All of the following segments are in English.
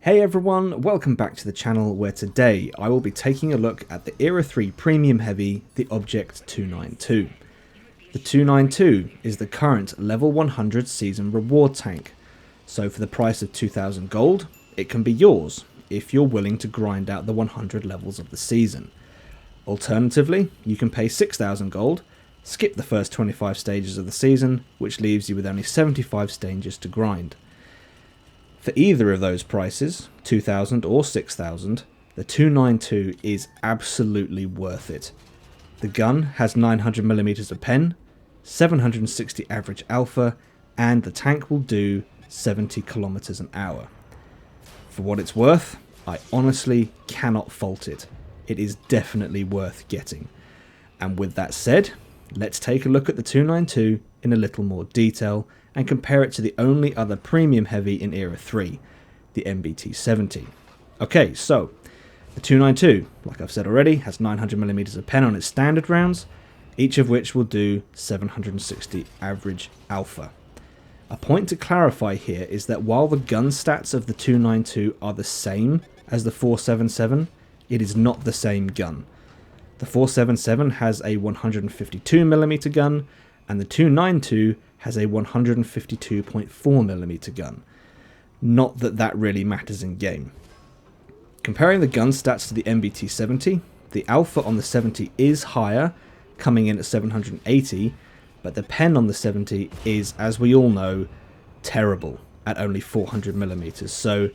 Hey everyone, welcome back to the channel where today I will be taking a look at the Era 3 Premium Heavy, the Object 292. The 292 is the current level 100 season reward tank, so for the price of 2000 gold, it can be yours if you're willing to grind out the 100 levels of the season. Alternatively, you can pay 6000 gold, skip the first 25 stages of the season, which leaves you with only 75 stages to grind. For either of those prices, 2000 or 6000, the 292 is absolutely worth it. The gun has 900mm of pen, 760 average alpha, and the tank will do 70 kilometers an hour. For what it's worth, I honestly cannot fault it. It is definitely worth getting. And with that said, let's take a look at the 292 in a little more detail and compare it to the only other premium heavy in Era 3, the MBT-70. Okay, so the 292, like I've said already, has 900mm of pen on its standard rounds, each of which will do 760 average alpha. A point to clarify here is that while the gun stats of the 292 are the same as the 477, it is not the same gun. The 477 has a 152mm gun, and the 292 has a 152.4mm gun. Not that that really matters in game. Comparing the gun stats to the MBT-70, the alpha on the 70 is higher, coming in at 780, but the pen on the 70 is, as we all know, terrible at only 400mm. So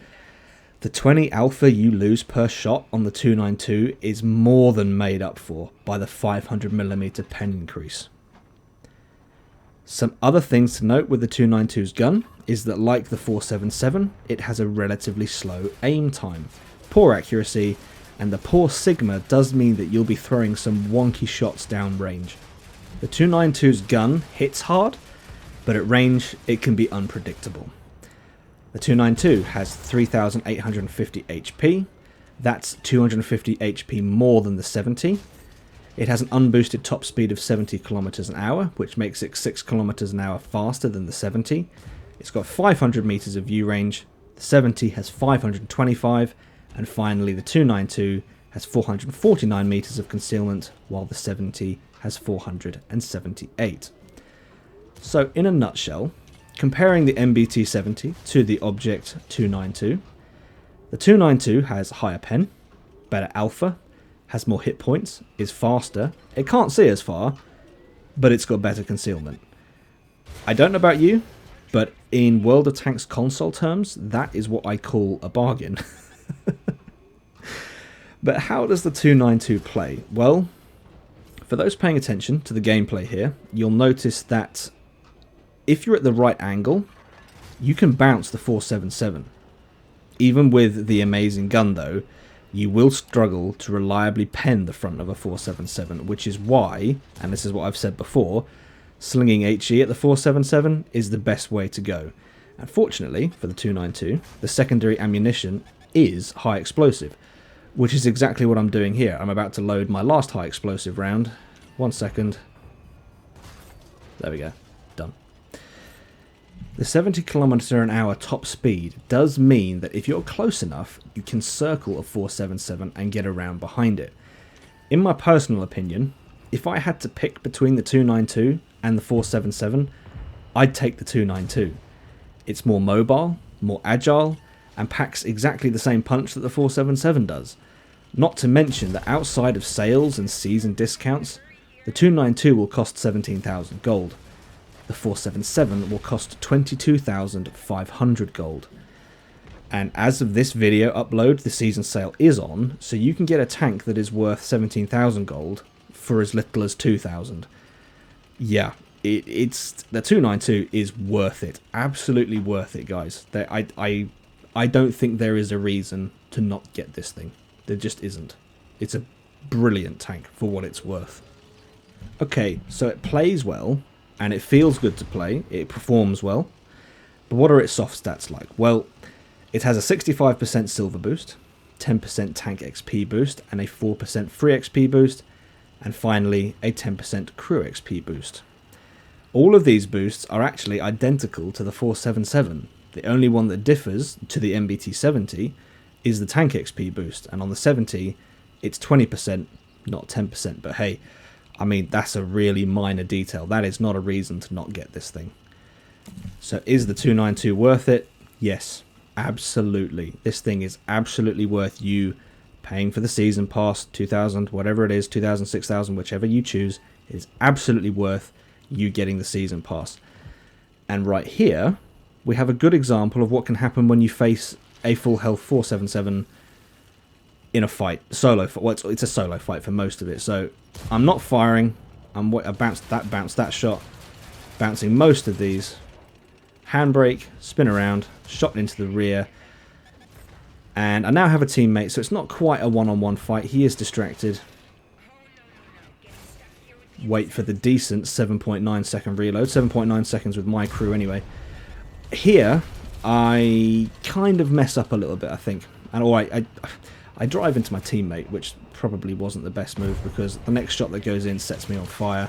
the 20 alpha you lose per shot on the 292 is more than made up for by the 500mm pen increase. Some other things to note with the 292's gun is that, like the 477, it has a relatively slow aim time, poor accuracy, and the poor sigma does mean that you'll be throwing some wonky shots down range. The 292's gun hits hard, but at range it can be unpredictable. The 292 has 3850 HP, that's 250 HP more than the 70. It has an unboosted top speed of 70 kilometers an hour, which makes it 6 kilometers an hour faster than the 70. It's got 500 meters of view range, the 70 has 525, and finally the 292 has 449 meters of concealment, while the 70 has 478. So in a nutshell, comparing the MBT-70 to the Object 292, the 292 has higher pen, better alpha, has more hit points, is faster, it can't see as far, but it's got better concealment. I don't know about you, but in World of Tanks console terms, that is what I call a bargain. But how does the 292 play? Well, for those paying attention to the gameplay here, you'll notice that if you're at the right angle, you can bounce the 477. Even with the amazing gun though, you will struggle to reliably pen the front of a 477, which is why, and this is what I've said before, slinging HE at the 477 is the best way to go. And fortunately for the 292, the secondary ammunition is high explosive, which is exactly what I'm doing here. I'm about to load my last high explosive round. 1 second. There we go. Done. The 70 km an hour top speed does mean that if you're close enough, you can circle a 477 and get around behind it. In my personal opinion, if I had to pick between the 292 and the 477, I'd take the 292. It's more mobile, more agile, and packs exactly the same punch that the 477 does. Not to mention that outside of sales and season discounts, the 292 will cost 17,000 gold. The 477 will cost 22,500 gold. And as of this video upload, the season sale is on, so you can get a tank that is worth 17,000 gold for as little as 2,000. Yeah, it's the 292 is worth it. Absolutely worth it, guys. I don't think there is a reason to not get this thing. There just isn't. It's a brilliant tank for what it's worth. Okay, so it plays well, and it feels good to play, it performs well, but what are its soft stats like? Well, it has a 65% silver boost, 10% tank XP boost, and a 4% free XP boost, and finally a 10% crew XP boost. All of these boosts are actually identical to the 477. The only one that differs to the MBT 70 is the tank XP boost, and on the 70 it's 20%, not 10%. But hey, I mean, that's a really minor detail. That is not a reason to not get this thing. So is the 292 worth it? Yes, absolutely. This thing is absolutely worth you paying for the season pass, 2,000, whatever it is, 2,000, 6,000, whichever you choose. It is absolutely worth you getting the season pass. And right here, we have a good example of what can happen when you face a full health 477 in a fight. Solo fight. Well, it's a solo fight for most of it. So I'm not firing. I bounced that shot. Bouncing most of these. Handbrake, spin around, shot into the rear. And I now have a teammate, so it's not quite a one-on-one fight. He is distracted. Wait for the decent 7.9 second reload. 7.9 seconds with my crew anyway. Here, I kind of mess up a little bit, I think. And I drive into my teammate, which probably wasn't the best move, because the next shot that goes in sets me on fire.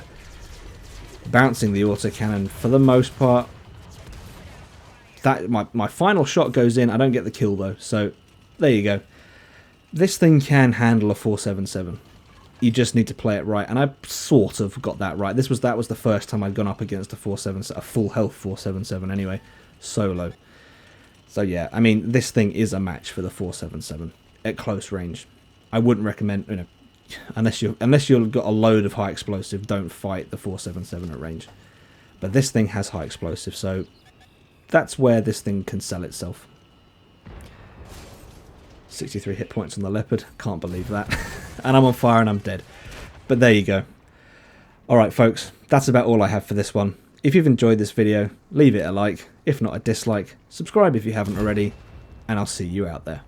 Bouncing the autocannon for the most part. That my final shot goes in. I don't get the kill though, so there you go. This thing can handle a 477. You just need to play it right, and I sort of got that right. That was the first time I'd gone up against a 477, a full health 477 anyway, solo. So yeah, I mean, this thing is a match for the 477 at close range. I wouldn't recommend, you know, unless you've got a load of high explosive, don't fight the 477 at range. But this thing has high explosive, so that's where this thing can sell itself. 63 hit points on the Leopard. Can't believe that. And I'm on fire and I'm dead. But there you go. Alright folks, that's about all I have for this one. If you've enjoyed this video, leave it a like. If not, a dislike. Subscribe if you haven't already. And I'll see you out there.